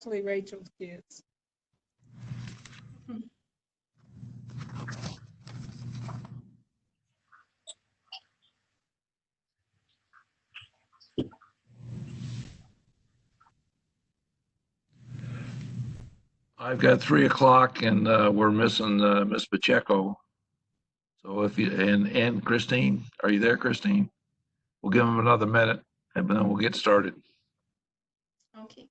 Mostly Rachel's kids. I've got 3 o'clock and we're missing Miss Pacheco. So if you, and Christine, are you there, Christine? We'll give them another minute and then we'll get started. Okay.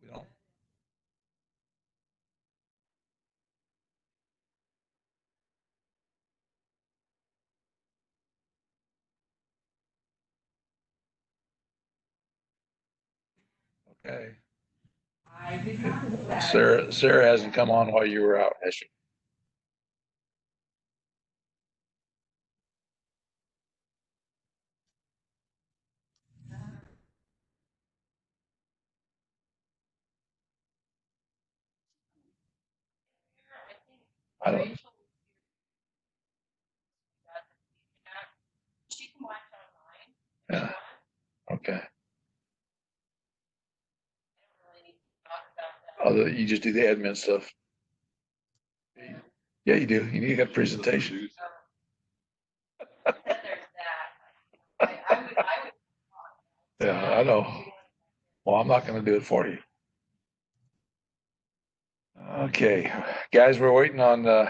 We don't. Okay. Sarah hasn't come on while you were out, has she? I don't. Yeah. Okay. Although you just do the admin stuff. Yeah, you do. You got a presentation. Yeah, I know. Well, I'm not going to do it for you. Okay, guys, we're waiting on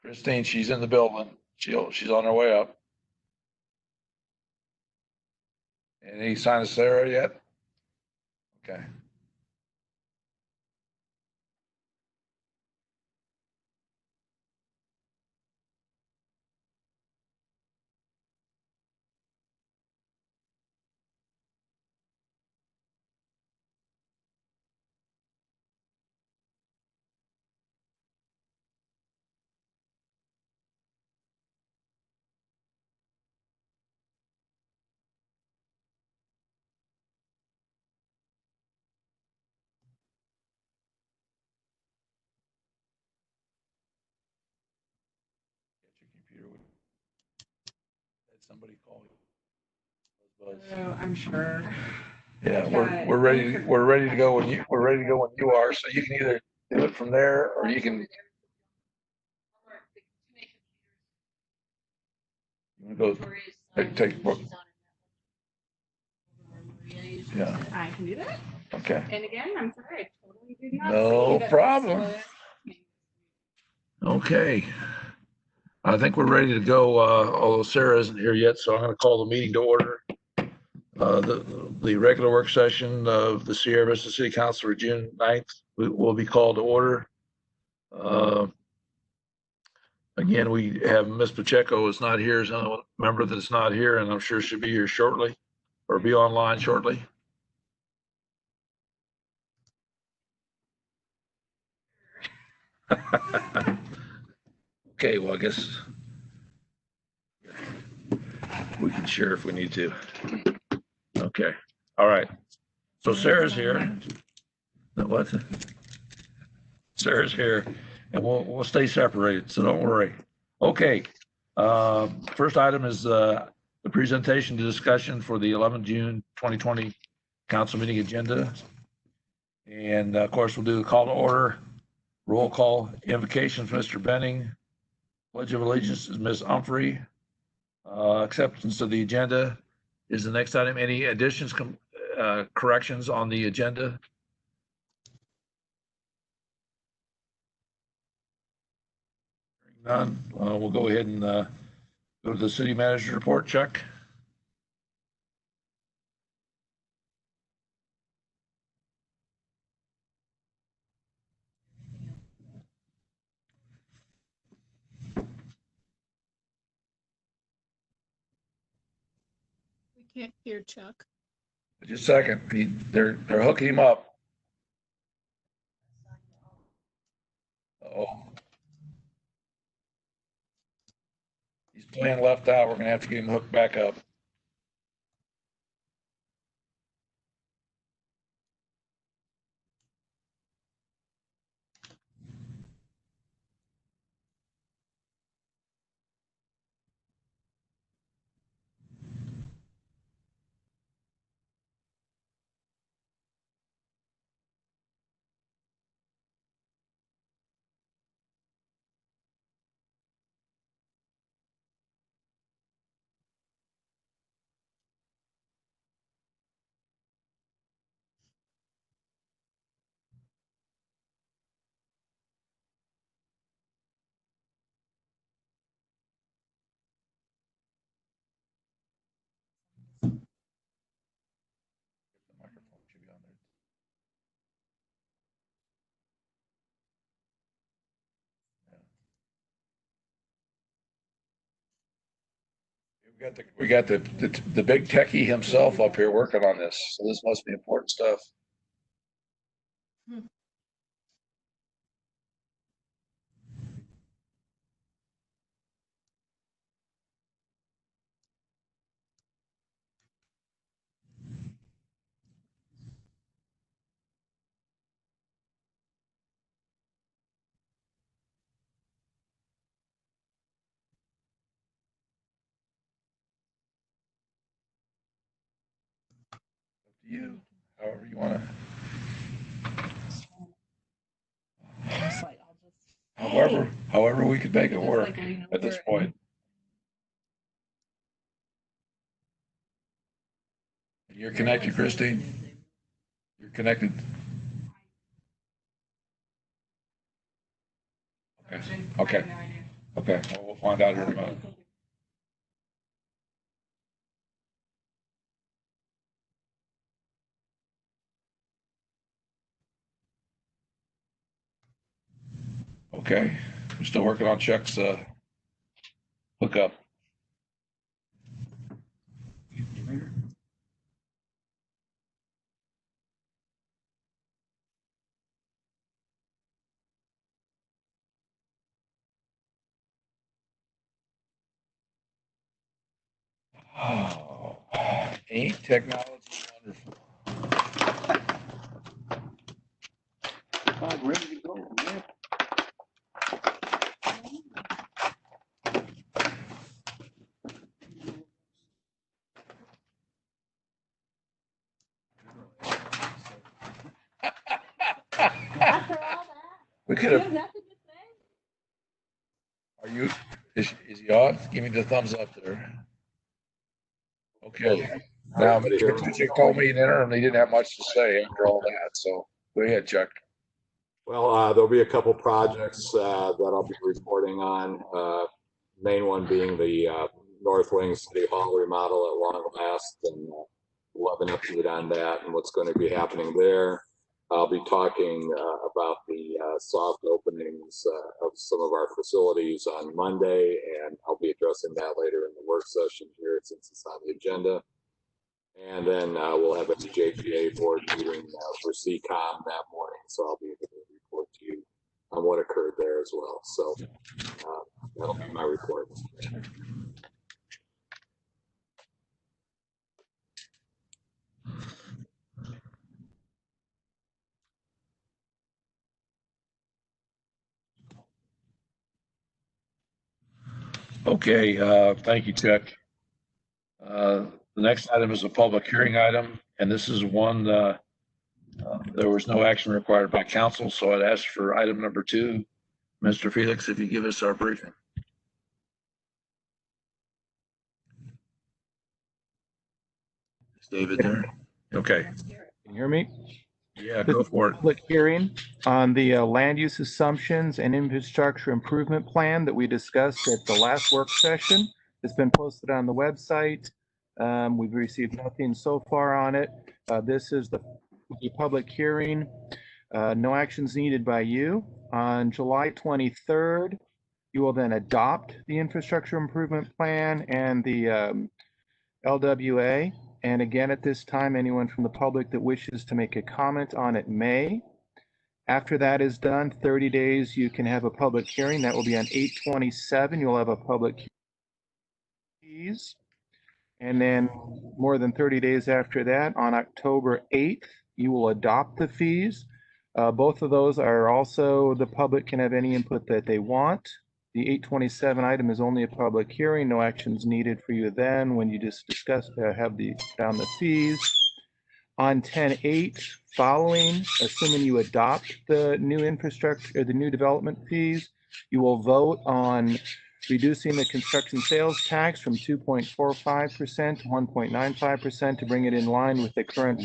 Christine. She's in the building. She's on her way up. Any sign of Sarah yet? Okay. Get your computer. Had somebody call you. Oh, I'm sure. Yeah, we're ready to go when you are. So you can either do it from there or you can go take. Yeah. I can do that. Okay. And again, I'm sorry, I totally did not No see that. problem. Okay. I think we're ready to go, although Sarah isn't here yet, so I'm going to call the meeting to order. The regular work session of the Sierra Vista City Council for June 9th will be called to order. Again, we have Ms. Pacheco is not here, is another member that's not here, and I'm sure she'll be here shortly or be online shortly. Okay, well, I guess we can share if we need to. Okay. Okay, all right. So Sarah's here. What? Sarah's here, and we'll stay separated, so don't worry. Okay, first item is the presentation to discussion for the 11th June 2020 council meeting agenda. And of course, we'll do the call to order, roll call, invocations, Mr. Benning, pledge of allegiance is Ms. Humphrey. Acceptance of the agenda is the next item. Any additions, corrections on the agenda? None. We'll go ahead and go to the city manager report. Chuck. We can't hear Chuck. Just a second. They're hooking him up. Oh, he's playing left out. We're gonna have to get him hooked back up. The microphone should be on there. We got the big techie himself up here working on this. So this must be important stuff. Up to you, however you want to. However we could make it work at this point. You're connected, Christine? You're connected? Okay. Okay. Well, we'll find out here in a minute. Okay. We're still working on Chuck's hookup. Oh, ain't technology wonderful? I'm ready to go, man. After all that, We could you have. have nothing to say? Are you? Is he on? Give me the thumbs up there. Okay. Now, Mr. Tucci called me in the interim. He didn't have much to say after all that. So go ahead, Chuck. Well, there'll be a couple projects that I'll be reporting on. Main one being the North Wing City Hall remodel at long last, and we'll have an update on that and what's going to be happening there. I'll be talking about the soft openings of some of our facilities on Monday, and I'll be addressing that later in the work session here since it's on the agenda. And then we'll have a JPA board meeting for CCOM that morning, so I'll be able to report to you on what occurred there as well. So that'll be my report. Okay, thank you, Chuck. The next item is a public hearing item, and this is one, there was no action required by council, so I'd ask for item number 2. Mr. Felix, if you give us our briefing. Is David there? Okay, Can you hear me? yeah, This go is a for it. public hearing on the land use assumptions and infrastructure improvement plan that we discussed at the last work session. It's been posted on the website. We've received nothing so far on it. This is the public hearing. No actions needed by you. On July 23rd, you will then adopt the infrastructure improvement plan and the LWA. And again, at this time, anyone from the public that wishes to make a comment on it may. After that is done, 30 days, you can have a public hearing. That will be on 8/27. You'll have a public fees. And then more than 30 days after that, on October 8th, you will adopt the fees. Both of those are also, the public can have any input that they want. The 8/27 item is only a public hearing, no actions needed for you then when you just discuss, have down the fees. On 10/8, following, assuming you adopt the new infrastructure or the new development fees, you will vote on reducing the construction sales tax from 2.45% to 1.95% to bring it in line with the current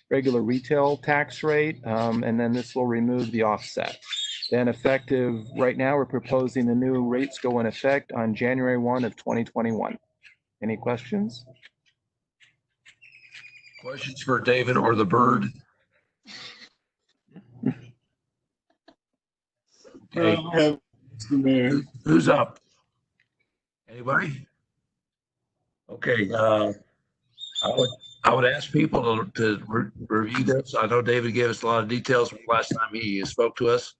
regular retail tax rate. And then this will remove the offset. Then effective, right now, we're proposing the new rates go in effect on January 1 of 2021. Any questions? Questions for David or the bird? Okay, who's up? Anybody? Okay, I would ask people to review this. I know David gave us a lot of details from last time he spoke to us.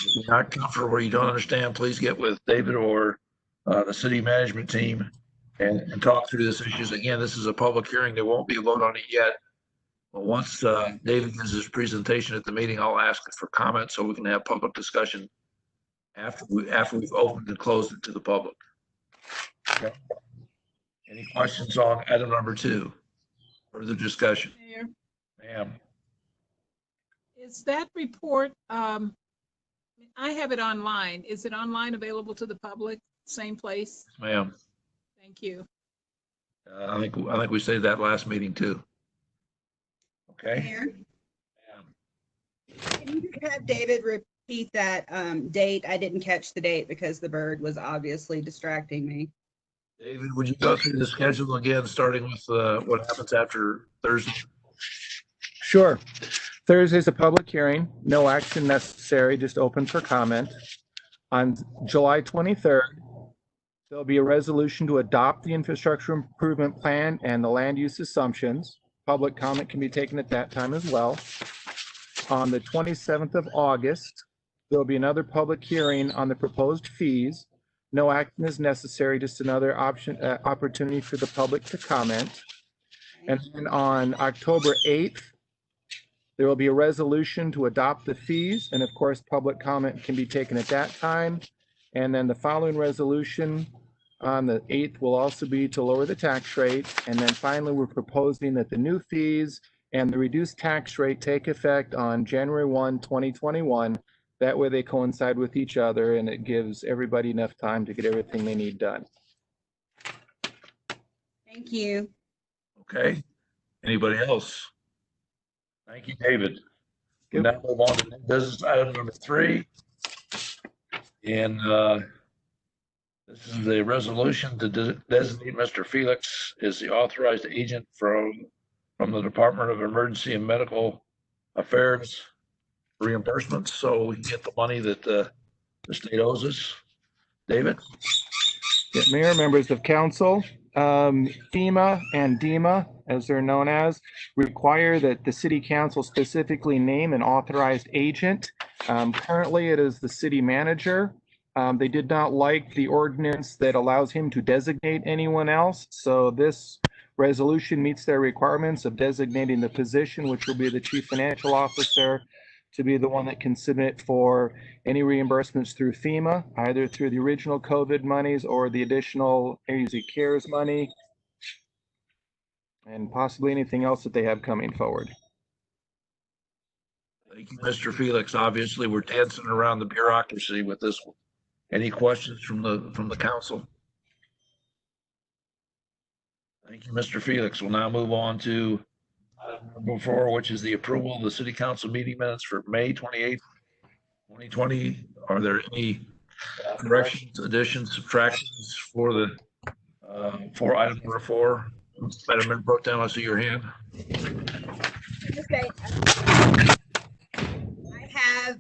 If you're not comfortable or you don't understand, please get with David or the city management team and talk through this issues. Again, this is a public hearing. There won't be a vote on it yet. But once David gives his presentation at the meeting, I'll ask for comments so we can have public discussion after we've opened and closed it to the public. Okay. Any questions on item number 2? Further discussion? Mayor, Ma'am. is that report, I have it online. Is it online available to the public? Same place? Ma'am. Thank you. I think we said that last meeting too. Okay. Mayor, can you have David repeat that date? I didn't catch the date because the bird was obviously distracting me. David, would you go through the schedule again, starting with what happens after Thursday? Sure. Thursday's a public hearing, no action necessary, just open for comment. On July 23rd, there'll be a resolution to adopt the infrastructure improvement plan and the land use assumptions. Public comment can be taken at that time as well. On the 27th of August, there'll be another public hearing on the proposed fees. No action is necessary, just another opportunity for the public to comment. And then on October 8th, there will be a resolution to adopt the fees. And of course, public comment can be taken at that time. And then the following resolution on the 8th will also be to lower the tax rate. And then finally, we're proposing that the new fees and the reduced tax rate take effect on January 1, 2021. That way they coincide with each other and it gives everybody enough time to get everything they need done. Thank you. Okay. Anybody else? Thank you, David. We Yep. now move on to new business item number 3. And this is a resolution to designate Mr. Felix as the authorized agent from the Department of Emergency and Medical Affairs reimbursements, so we can get the money that the state owes us. David? Yeah, Mayor, members of council, FEMA and DEMA, as they're known as, require that the city council specifically name an authorized agent. Currently, it is the city manager. They did not like the ordinance that allows him to designate anyone else. So this resolution meets their requirements of designating the position, which will be the chief financial officer. to be the one that can submit for any reimbursements through FEMA, either through the original COVID monies or the additional Easy Cares money, and possibly anything else that they have coming forward. Thank you, Mr. Felix. Obviously, we're dancing around the bureaucracy with this one. Any questions from the council? Thank you, Mr. Felix. We'll now move on to item number 4, which is the approval of the city council meeting minutes for May 28th, 2020. Are there any corrections, additions, subtractions for the for item number 4? Madam Mayor Pro Tem, I see your hand. Okay. I have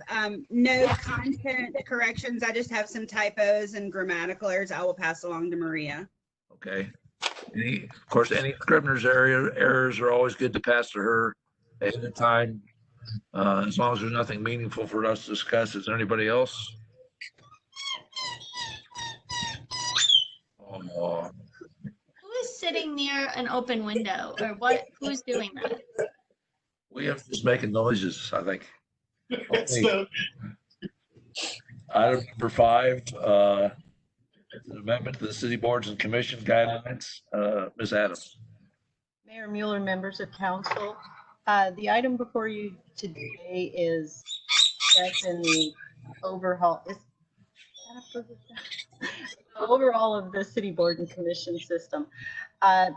no content corrections. I just have some typos and grammatical errors. I will pass along to Maria. Okay. Of course, any Scrivener's errors are always good to pass to her ahead of time, as long as there's nothing meaningful for us to discuss. Is there anybody else? Oh, Who is sitting near an open window or what? Who's doing that? we have just making noises, I think. Okay. Item number 5, an amendment to the city boards and commission guidelines. Ms. Adams. Mayor Mueller, members of council, the item before you today is that's in the overhaul. Overall of the city board and commission system.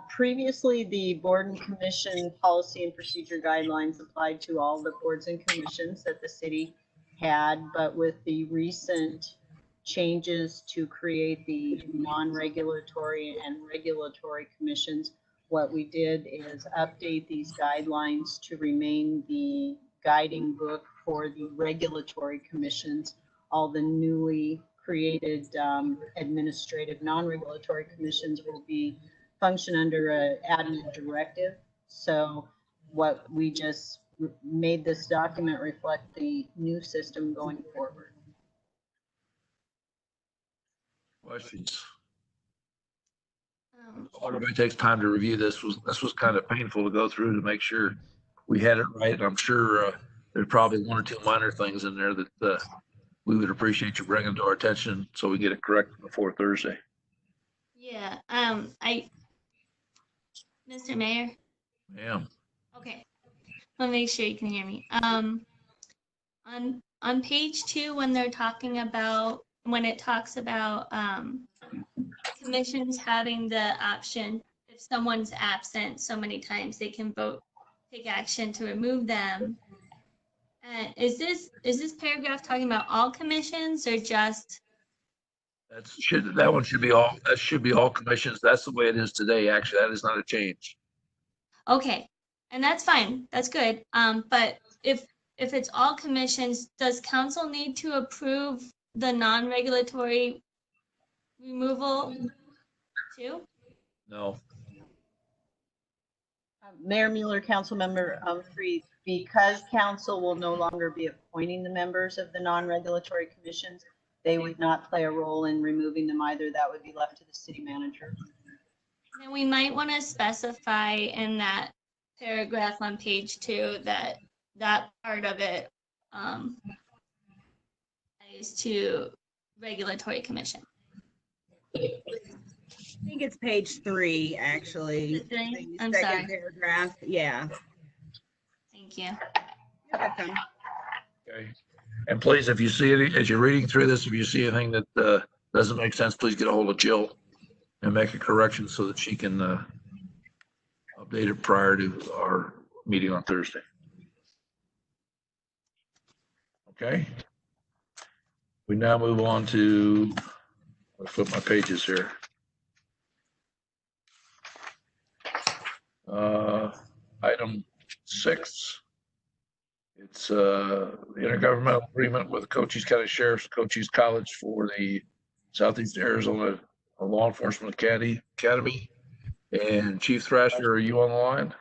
Previously, the board and commission policy and procedure guidelines applied to all the boards and commissions that the city had, but with the recent changes to create the non-regulatory and regulatory commissions, what we did is update these guidelines to remain the guiding book for the regulatory commissions. All the newly created administrative non-regulatory commissions will be function under a added directive. So what we just made this document reflect the new system going forward. Questions? Everybody takes time to review this. This was kind of painful to go through to make sure we had it right. I'm sure there's probably 1 or 2 minor things in there that we would appreciate you bringing to our attention so we get it correct before Thursday. Yeah. Mr. Mayor. Yeah. Okay. Let me make sure you can hear me. On page 2, when it talks about commissions having the option, if someone's absent so many times, they can take action to remove them. Is this paragraph talking about all commissions or just? That one should be all. That should be all commissions. That's the way it is today. Actually, that is not a change. Okay, and that's fine. That's good. But if it's all commissions, does council need to approve the non-regulatory removal too? No. Mayor Mueller, council member Humphrey, because council will no longer be appointing the members of the non-regulatory commissions, they would not play a role in removing them either. That would be left to the city manager. Then we might want to specify in that paragraph on page 2 that part of it is to regulatory commission. I think it's page 3, actually. The I'm second sorry. paragraph. Yeah. Thank you. You're welcome. Okay. And please, if you see it as you're reading through this, if you see anything that doesn't make sense, please get a hold of Jill and make a correction so that she can update it prior to our meeting on Thursday. Okay. We now move on to, I'll flip my pages here. Item 6. It's intergovernmental agreement with Cochise County Sheriff's Cochise College for the Southeast Arizona Law Enforcement Academy. And Chief Thrasher, are you on the line?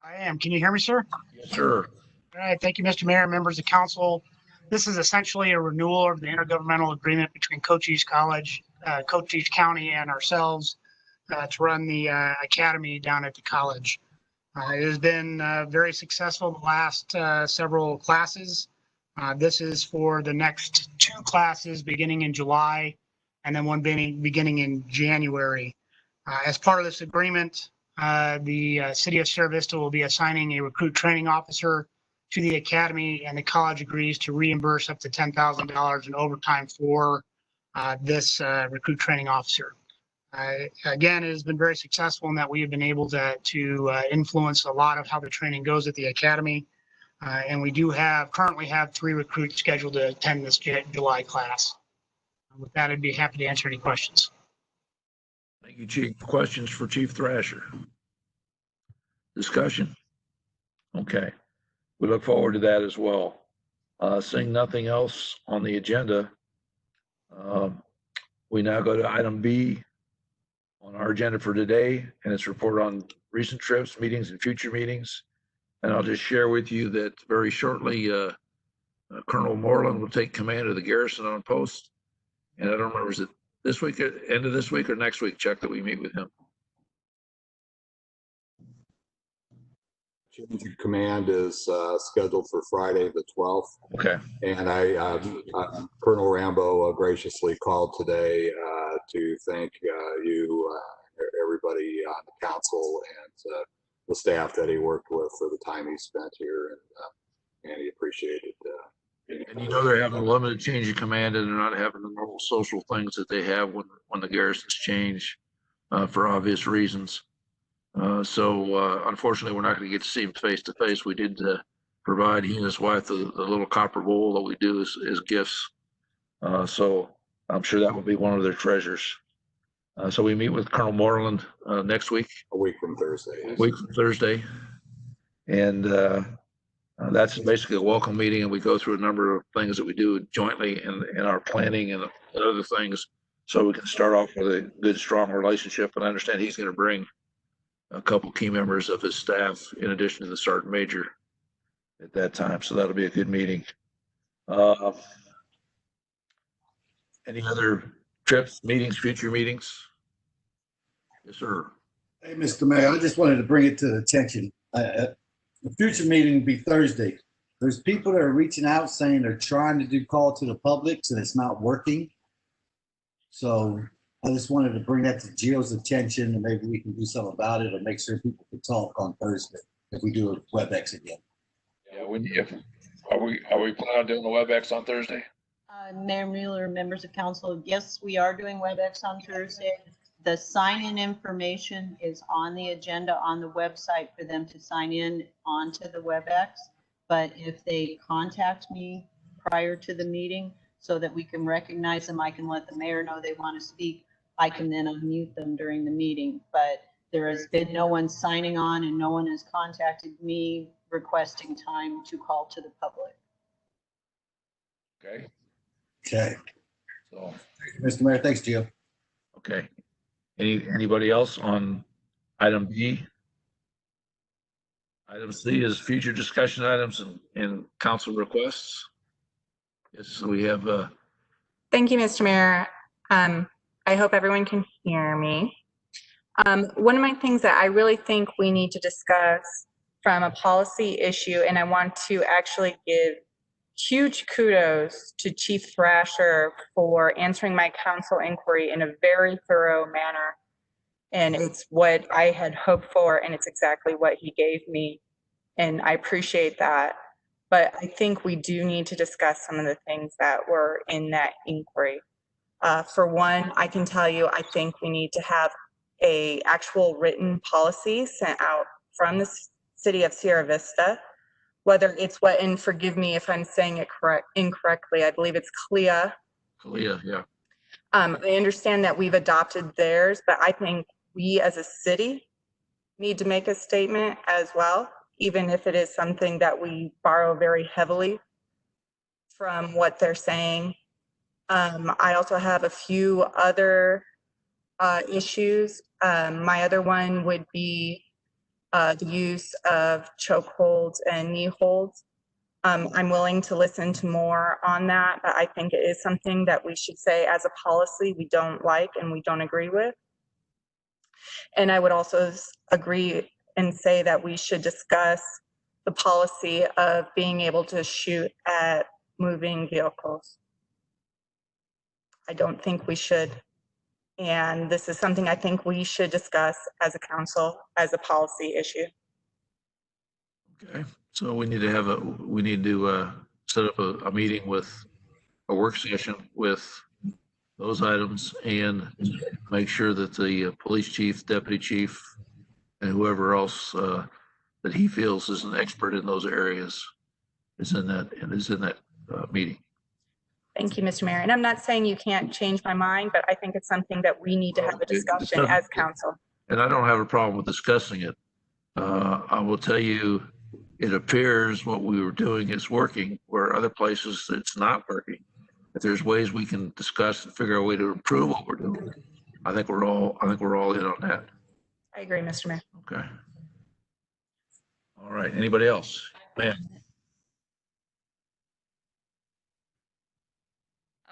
I am. Can you hear me, sir? Yes, sir. All right. Thank you, Mr. Mayor, members of council. This is essentially a renewal of the intergovernmental agreement between Cochise College, Cochise County, and ourselves to run the academy down at the college. It has been very successful the last several classes. This is for the next 2 classes beginning in July and then one beginning in January. As part of this agreement, the City of Sierra Vista will be assigning a recruit training officer to the academy, and the college agrees to reimburse up to $10,000 in overtime for this recruit training officer. Again, it has been very successful in that we have been able to influence a lot of how the training goes at the academy. And we do currently have 3 recruits scheduled to attend this July class. With that, I'd be happy to answer any questions. Thank you, Chief. Questions for Chief Thrasher? Discussion? Okay. We look forward to that as well. Seeing nothing else on the agenda, we now go to item B on our agenda for today, and it's report on recent trips, meetings, and future meetings. And I'll just share with you that very shortly, Colonel Moreland will take command of the garrison on post. And I don't remember, is it this week, end of this week or next week, Chuck, that we meet with him? Change of command is scheduled for Friday, the 12th. Okay. And Colonel Rambo graciously called today to thank you, everybody on the council, and the staff that he worked with for the time he spent here, and he appreciated. And you know they're having a limited change of command, and they're not having the normal social things that they have when the garrisons change for obvious reasons. So unfortunately, we're not going to get to see him face to face. We did provide he and his wife the little copper bowl that we do as gifts. So I'm sure that will be one of their treasures. So we meet with Colonel Moreland next week. A week from Thursday. A week from Thursday. And that's basically a welcome meeting, and we go through a number of things that we do jointly in our planning and other things, so we can start off with a good, strong relationship. And I understand he's going to bring a couple key members of his staff in addition to the sergeant major at that time. So that'll be a good meeting. Any other trips, meetings, future meetings? Yes, sir. Hey, Mr. Mayor, I just wanted to bring it to the attention. The future meeting will be Thursday. There's people that are reaching out saying they're trying to do call to the public and it's not working. So I just wanted to bring that to Gio's attention, and maybe we can do something about it or make sure people can talk on Thursday if we do a WebEx again. Yeah, are we planning on doing the WebEx on Thursday? Mayor Mueller, members of council, yes, we are doing WebEx on Thursday. The sign-in information is on the agenda on the website for them to sign in onto the WebEx. But if they contact me prior to the meeting so that we can recognize them, I can let the mayor know they want to speak. I can then unmute them during the meeting. But there has been no one signing on, and no one has contacted me requesting time to call to the public. Okay. Okay. So, Mr. Mayor, thanks, Gio. okay. Anybody else on item B? Item C is future discussion items and council requests. Yes, so we have Thank you, Mr. Mayor. I hope everyone can hear me. One of my things that I really think we need to discuss from a policy issue, and I want to actually give huge kudos to Chief Thrasher for answering my council inquiry in a very thorough manner. And it's what I had hoped for, and it's exactly what he gave me. And I appreciate that. But I think we do need to discuss some of the things that were in that inquiry. For one, I can tell you, I think we need to have a actual written policy sent out from the city of Sierra Vista, whether it's what, and forgive me if I'm saying it incorrectly, I believe it's CLIA. CLIA, yeah. I understand that we've adopted theirs, but I think we as a city need to make a statement as well, even if it is something that we borrow very heavily from what they're saying. I also have a few other issues. My other one would be the use of chokeholds and knee holds. I'm willing to listen to more on that, but I think it is something that we should say as a policy we don't like and we don't agree with. And I would also agree and say that we should discuss the policy of being able to shoot at moving vehicles. I don't think we should. And this is something I think we should discuss as a council, as a policy issue. Okay, so we need to set up a meeting with a work session with those items and make sure that the police chief, deputy chief, and whoever else that he feels is an expert in those areas is in that meeting. Thank you, Mr. Mayor. And I'm not saying you can't change my mind, but I think it's something that we need to have a discussion as council. And I don't have a problem with discussing it. I will tell you, it appears what we were doing is working, where other places it's not working. If there's ways we can discuss and figure out a way to improve what we're doing, I think we're all in on that. I agree, Mr. Mayor. Okay. All right. Anybody else? Ma'am.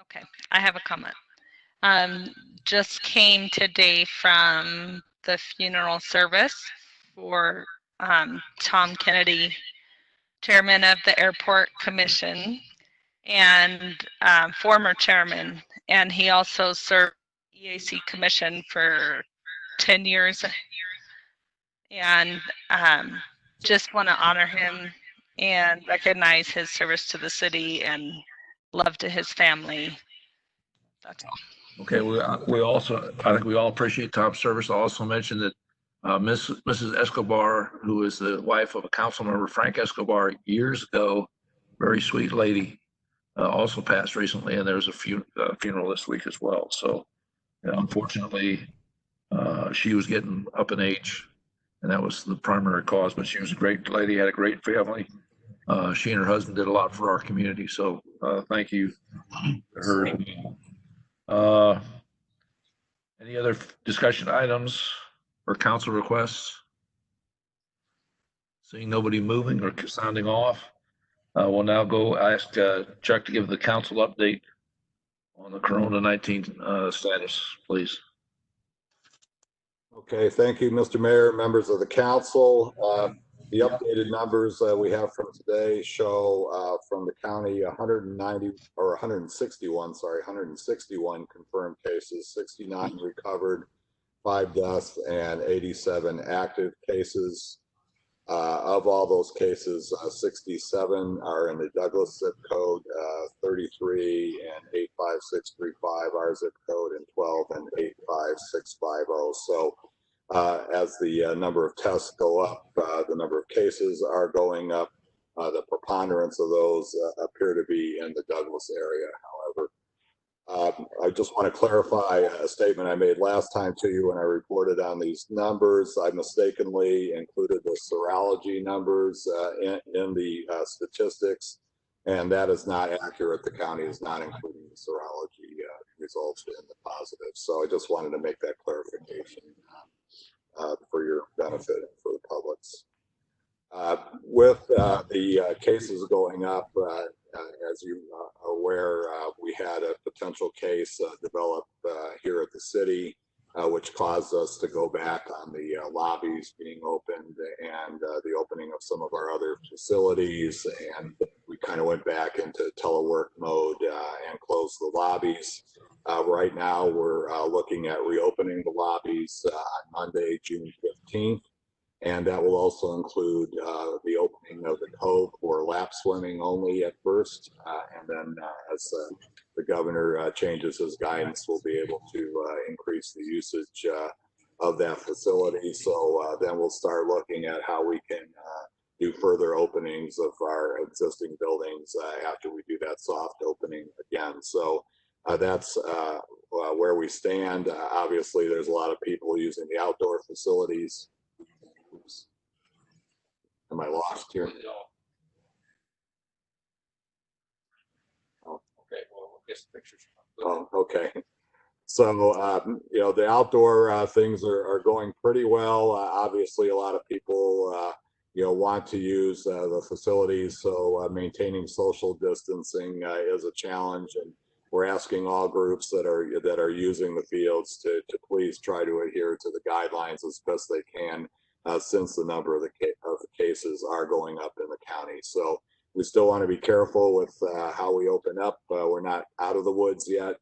Okay, I have a comment. Just came today from the funeral service for Tom Kennedy, chairman of the Airport Commission and former chairman, and he also served EAC Commission for 10 years. And just want to honor him and recognize his service to the city and love to his family. That's all. Okay, I think we all appreciate Tom's service. I also mentioned that Mrs. Escobar, who is the wife of a council member, Frank Escobar, years ago, very sweet lady, also passed recently, and there was a funeral this week as well. So, unfortunately, she was getting up in age, and that was the primary cause. But she was a great lady, had a great family. She and her husband did a lot for our community. So, thank you to her. Any other discussion items or council requests? Seeing nobody moving or sounding off, we'll now go ask Chuck to give the council update on the Corona-19 status, please. Okay, thank you, Mr. Mayor, members of the council. The updated numbers we have from today show from the county 161 confirmed cases, 69 recovered, 5 deaths, and 87 active cases. Of all those cases, 67 are in the Douglas zip code, 33 and 85635 our zip code, and 12 and 85650. So as the number of tests go up, the number of cases are going up. The preponderance of those appear to be in the Douglas area, however. I just want to clarify a statement I made last time to you when I reported on these numbers. I mistakenly included the serology numbers in the statistics, and that is not accurate. The county is not including the serology results in the positive. So I just wanted to make that clarification for your benefit and for the public's. With the cases going up, as you are aware, we had a potential case develop here at the city, which caused us to go back on the lobbies being opened and the opening of some of our other facilities. And we kind of went back into telework mode and closed the lobbies. Right now, we're looking at reopening the lobbies on Monday, June 15th. And that will also include the opening of the cove for lap swimming only at first. And then as the governor changes his guidance, we'll be able to increase the usage of that facility. So then we'll start looking at how we can do further openings of our existing buildings after we do that soft opening again. So that's where we stand. Obviously, there's a lot of people using the outdoor facilities. Oops. Am I lost here? Oh, okay. Well, we'll get some pictures. Oh, okay. So, the outdoor things are going pretty well. Obviously, a lot of people, want to use the facilities. So, maintaining social distancing is a challenge, and we're asking all groups that are using the fields to please try to adhere to the guidelines as best they can. since the number of the cases are going up in the county. So we still want to be careful with how we open up. We're not out of the woods yet.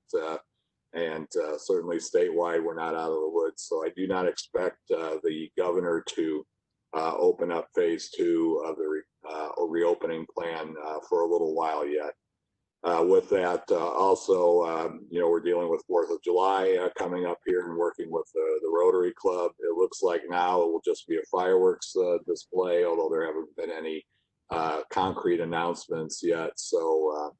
And certainly statewide, we're not out of the woods. So I do not expect the governor to open up phase 2 of the reopening plan for a little while yet. With that, also, we're dealing with 4th of July coming up here and working with the Rotary Club. It looks like now it will just be a fireworks display, although there haven't been any concrete announcements yet. So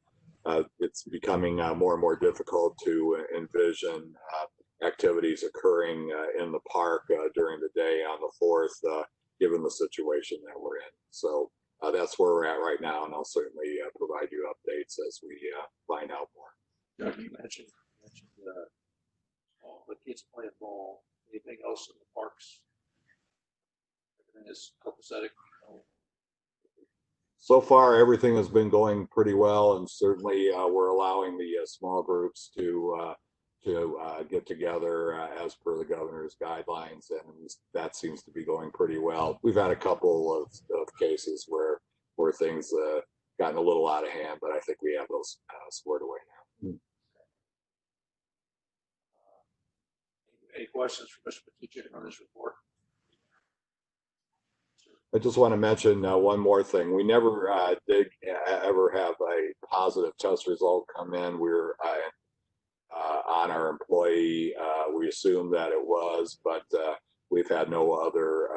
it's becoming more and more difficult to envision activities occurring in the park during the day on the 4th, given the situation that we're in. So that's where we're at right now, and I'll certainly provide you updates as we find out more. Doug, you mentioned the kids playing ball. Anything else in the parks? Everything is copacetic. So far, everything has been going pretty well, and certainly we're allowing the small groups to get together as per the governor's guidelines, and that seems to be going pretty well. We've had a couple of cases where things gotten a little out of hand, but I think we have those squared away now. Any questions for Mr. Petitjean on this report? I just want to mention one more thing. We never did ever have a positive test result come in. We're on our employee. We assume that it was, but we've had no other,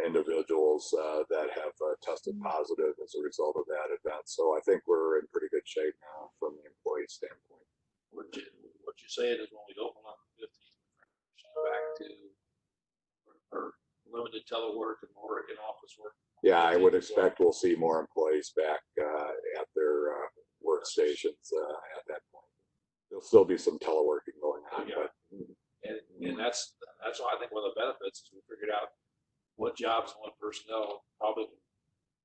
individuals that have tested positive as a result of that event. So I think we're in pretty good shape now from the employee standpoint. What you're saying is when we open on the 15th, back to or limited telework and more in-office work. Yeah, I would expect we'll see more employees back at their workstations at that point. There'll still be some teleworking going on. Yeah. But, and that's why I think one of the benefits is we figured out what jobs and what personnel probably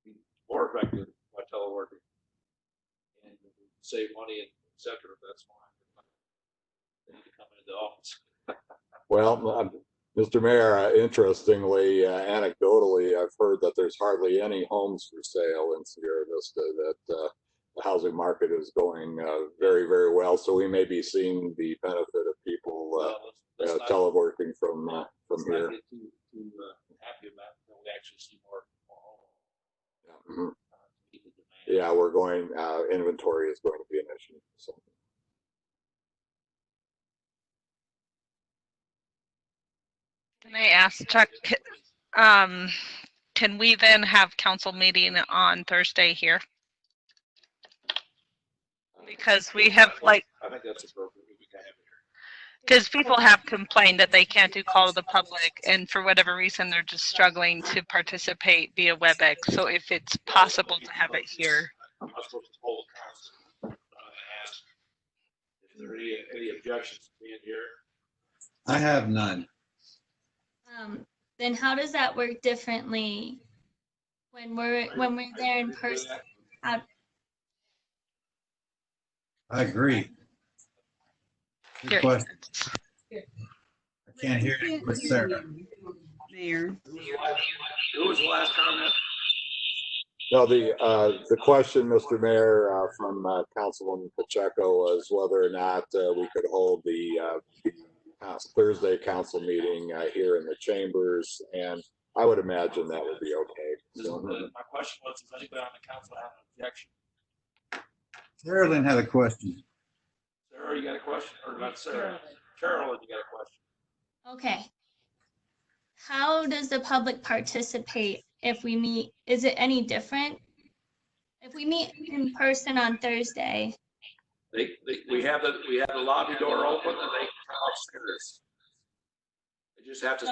be more effective by teleworking and save money and et cetera. That's why they need to come into the office. Well, Mr. Mayor, interestingly, anecdotally, I've heard that there's hardly any homes for sale in Sierra Vista, that the housing market is going very, very well. So we may be seeing the benefit of people teleworking from here. Not get too happy about it. We actually see more Yeah, homes. yeah, we're going, inventory is going to be an issue. So. Can I ask Chuck, can we then have council meeting on Thursday here? Because we have I think that's appropriate. We can have it here. because people have complained that they can't do call to the public, and for whatever reason, they're just struggling to participate via WebEx. So if it's possible to have it here. I'm not supposed to hold a council. Ask if there are any objections to being here. I have none. Then how does that work differently when we're there in person? I agree. Good Here. question. I can't hear you with Sarah. Mayor. Who was the last comment? No, the question, Mr. Mayor, from Councilwoman Pacheco was whether or not we could hold the Thursday council meeting here in the chambers, and I would imagine that would be okay. So, My question was, does anybody on the council have an objection? Carolyn had a question. Sarah, you got a question? Or not Sarah? Carolyn, you got a question? Okay. How does the public participate if we meet? Is it any different? If we meet in person on Thursday, We have the lobby door open and they come upstairs. They just have to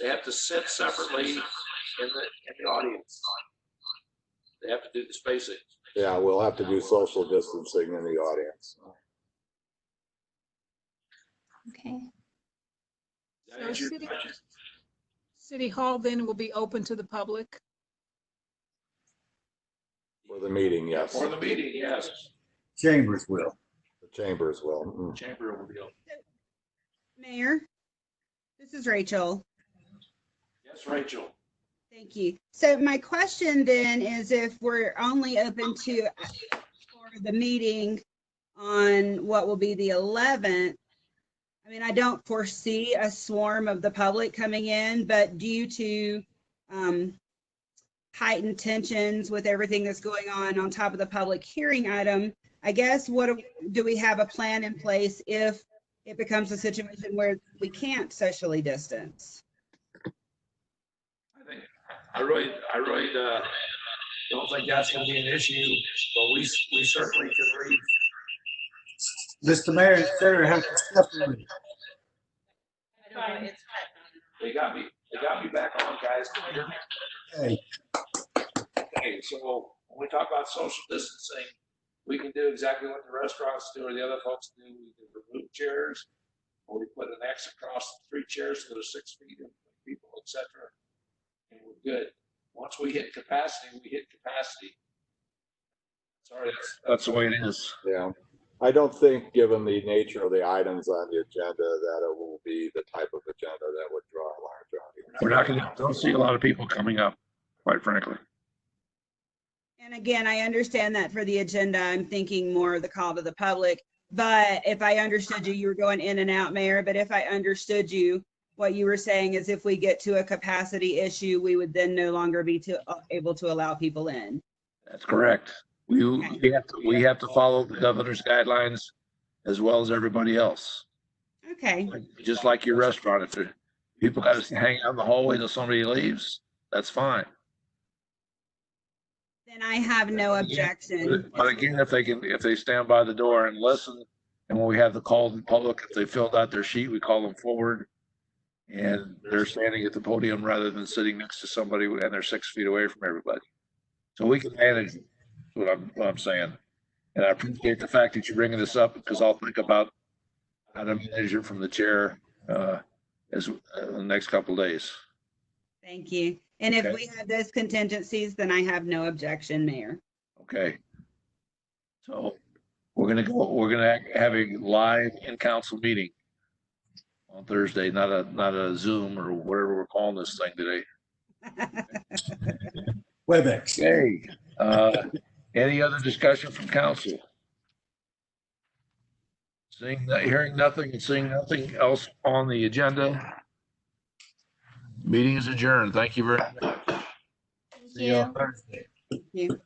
they have to sit separately in the audience. They have to do the spacing. yeah, we'll have to do social distancing in the audience. okay. Does that answer your question? City Hall then will be open to the public? For the meeting, yes. For the meeting, yes. Chambers will. The chambers will. Chamber will be open. Mayor, this is Rachel. Yes, Rachel. Thank you. So my question then is, if we're only open to for the meeting on what will be the 11th, I mean, I don't foresee a swarm of the public coming in, but due to heightened tensions with everything that's going on top of the public hearing item, I guess, do we have a plan in place if it becomes a situation where we can't socially distance? I really don't think that's going to be an issue, but we certainly can read. Mr. Mayor and Sarah have to separate. They got me back on, guys. Can you hear me? Hey, Okay, so when we talk about social distancing, we can do exactly what the restaurants do or the other folks do. We can remove chairs, or we put an X across 3 chairs so there's 6 feet of people, etc. And we're good. Once we hit capacity, we hit capacity. Sorry, that's the way it is. Yeah. I don't think, given the nature of the items on the agenda, that it will be the type of agenda that would draw a large audience. We're not don't see a lot of people coming up, quite frankly. And again, I understand that for the agenda, I'm thinking more of the call to the public. But if I understood you, you were going in and out, Mayor. But if I understood you, what you were saying is if we get to a capacity issue, we would then no longer be able to allow people in. That's correct. We have to follow the governor's guidelines as well as everybody else. Okay. Just like your restaurant, if people got to hang out in the hallway till somebody leaves, that's fine. Then I have no objection. But again, if they stand by the door and listen, and when we have the call to the public, if they filled out their sheet, we call them forward, and they're standing at the podium rather than sitting next to somebody and they're 6 feet away from everybody. So we can manage it. What I'm saying. And I appreciate the fact that you're bringing this up, because I'll think about how to manage it from the chair the next couple of days. Thank you. And if Okay. we have those contingencies, then I have no objection, Mayor. Okay. So we're gonna have a live in-council meeting on Thursday, not a Zoom or whatever we're calling this thing today. WebEx. Okay. Any other discussion from council? Hearing nothing and seeing nothing else on the agenda. Meeting is adjourned. Thank you very much. Thank See you on you. Thursday. Thank you.